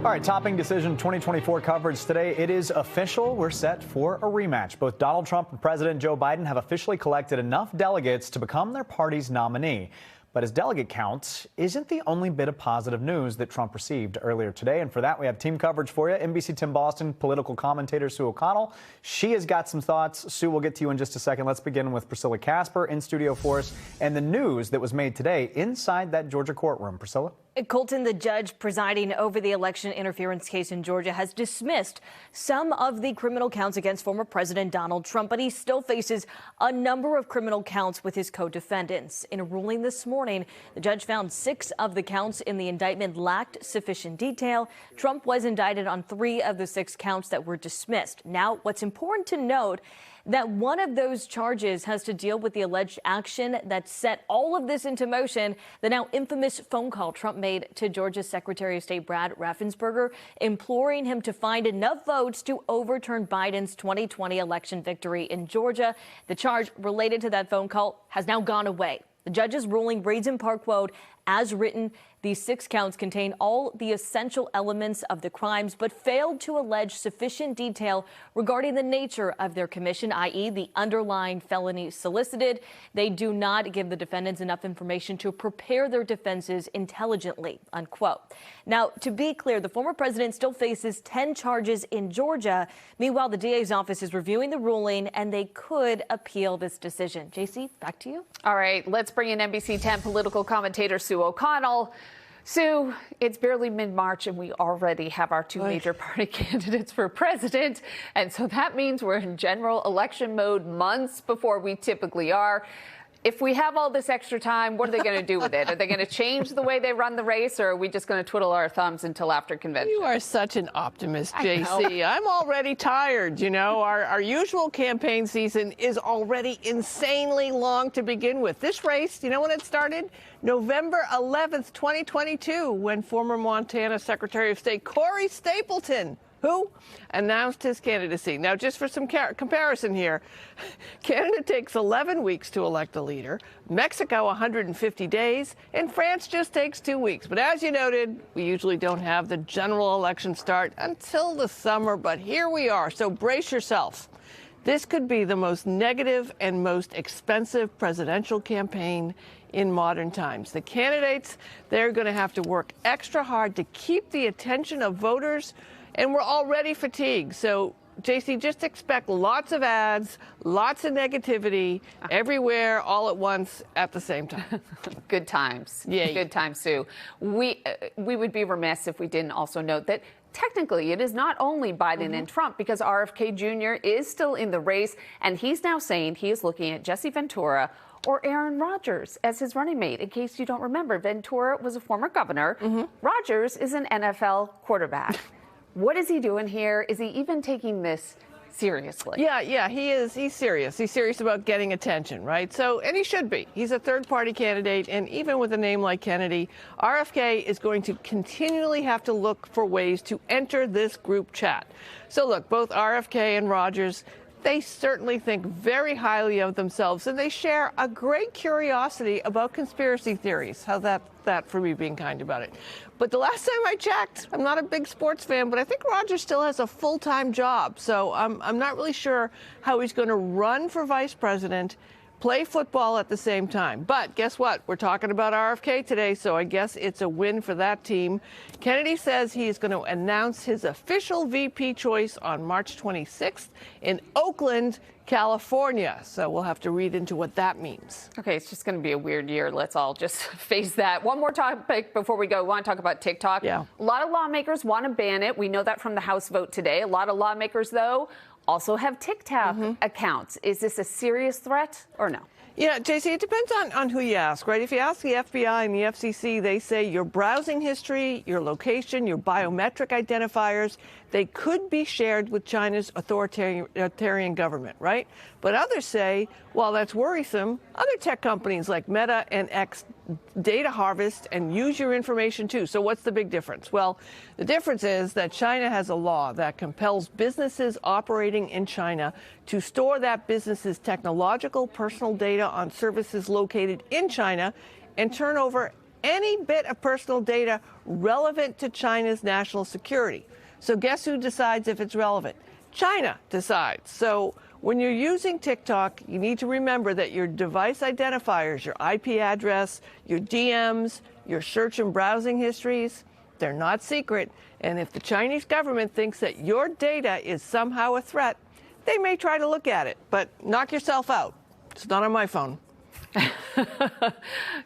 All right, topping decision 2024 coverage today. It is official. We're set for a rematch. Both Donald Trump and President Joe Biden have officially collected enough delegates to become their party's nominee. But his delegate count isn't the only bit of positive news that Trump received earlier today. And for that, we have team coverage for you. NBC10 Boston political commentator Sue O'Connell. She has got some thoughts. Sue, we'll get to you in just a second. Let's begin with Priscilla Casper in studio for us and the news that was made today inside that Georgia courtroom. Priscilla? Colton, the judge presiding over the election interference case in Georgia, has dismissed some of the criminal counts against former President Donald Trump, but he still faces a number of criminal counts with his co-defendants. In a ruling this morning, the judge found 6 of the counts in the indictment lacked sufficient detail. Trump was indicted on 3 of the 6 counts that were dismissed. Now, what's important to note that one of those charges has to deal with the alleged action that set all of this into motion, the now infamous phone call Trump made to Georgia's Secretary of State Brad Raffensperger, imploring him to find enough votes to overturn Biden's 2020 election victory in Georgia. The charge related to that phone call has now gone away. The judge's ruling reads in part, quote, as written, these 6 counts contain all the essential elements of the crimes, but failed to allege sufficient detail regarding the nature of their commission, i.e. the underlying felony solicited. They do not give the defendants enough information to prepare their defenses intelligently, unquote. Now, to be clear, the former president still faces 10 charges in Georgia. Meanwhile, the DA's office is reviewing the ruling, and they could appeal this decision. JC, back to you. All right, let's bring in NBC 10 political commentator Sue O'Connell. Sue, it's barely mid-March and we already have our 2 major party candidates for president. And so that means we're in general election mode months before we typically are. If we have all this extra time, what are they going to do with it? Are they going to change the way they run the race, or are we just going to twiddle our thumbs until after convention? You are such an optimist, JC. I'm already tired. You know, our usual campaign season is already insanely long to begin with. This race, you know when it started? November 11th, 2022, when former Montana Secretary of State Corey Stapleton, who announced his candidacy. Now, just for some comparison here, Canada takes 11 weeks to elect a leader, Mexico 150 days, and France just takes 2 weeks. But as you noted, we usually don't have the general election start until the summer, but here we are. So brace yourself. This could be the most negative and most expensive presidential campaign in modern times. The candidates, they're going to have to work extra hard to keep the attention of voters, and we're already fatigued. So, JC, just expect lots of ads, lots of negativity everywhere, all at once, at the same time. Good times. Yeah. Good times, Sue. We would be remiss if we didn't also note that technically it is not only Biden and Trump, because RFK Jr. is still in the race, and he's now saying he is looking at Jesse Ventura or Aaron Rodgers as his running mate. In case you don't remember, Ventura was a former governor. Rodgers is an NFL quarterback. What is he doing here? Is he even taking this seriously? Yeah, he is. He's serious. He's serious about getting attention, right? So, and he should be. He's a third-party candidate, and even with a name like Kennedy, RFK is going to continually have to look for ways to enter this group chat. So, look, both RFK and Rodgers, they certainly think very highly of themselves, and they share a great curiosity about conspiracy theories. How's that for me being kind about it? But the last time I checked, I'm not a big sports fan, but I think Rodgers still has a full-time job. So I'm not really sure how he's going to run for vice president, play football at the same time. But guess what? We're talking about RFK today, so I guess it's a win for that team. Kennedy says he's going to announce his official VP choice on March 26th in Oakland, California. So we'll have to read into what that means. Okay, it's just going to be a weird year. Let's all just face that. One more topic before we go. We want to talk about TikTok. Yeah. A lot of lawmakers want to ban it. We know that from the House vote today. A lot of lawmakers, though, also have TikTok accounts. Is this a serious threat or no? Yeah, JC, it depends on who you ask, right? If you ask the FBI and the FCC, they say your browsing history, your location, your biometric identifiers, they could be shared with China's authoritarian government, right? But others say, while that's worrisome, other tech companies like Meta and X data harvest and use your information too. So what's the big difference? Well, the difference is that China has a law that compels businesses operating in China to store that business's technological personal data on services located in China and turn over any bit of personal data relevant to China's national security. So guess who decides if it's relevant? China decides. So when you're using TikTok, you need to remember that your device identifiers, your IP address, your DMs, your search and browsing histories, they're not secret. And if the Chinese government thinks that your data is somehow a threat, they may try to look at it. But knock yourself out. It's not on my phone.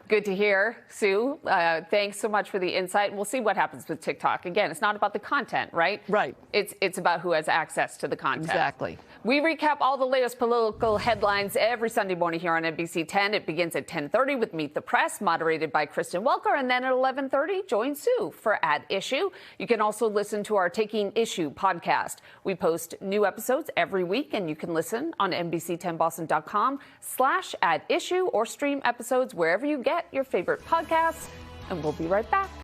Good to hear, Sue. Thanks so much for the insight. We'll see what happens with TikTok. Again, it's not about the content, right? Right. It's about who has access to the content. Exactly. We recap all the latest political headlines every Sunday morning here on NBC 10. It begins at 10:30 with Meet the Press, moderated by Kristen Welker, and then at 11:30, join Sue for At Issue. You can also listen to our Taking Issue podcast. We post new episodes every week, and you can listen on NBC10Boston.com/At Issue or stream episodes wherever you get your favorite podcasts. And we'll be right back.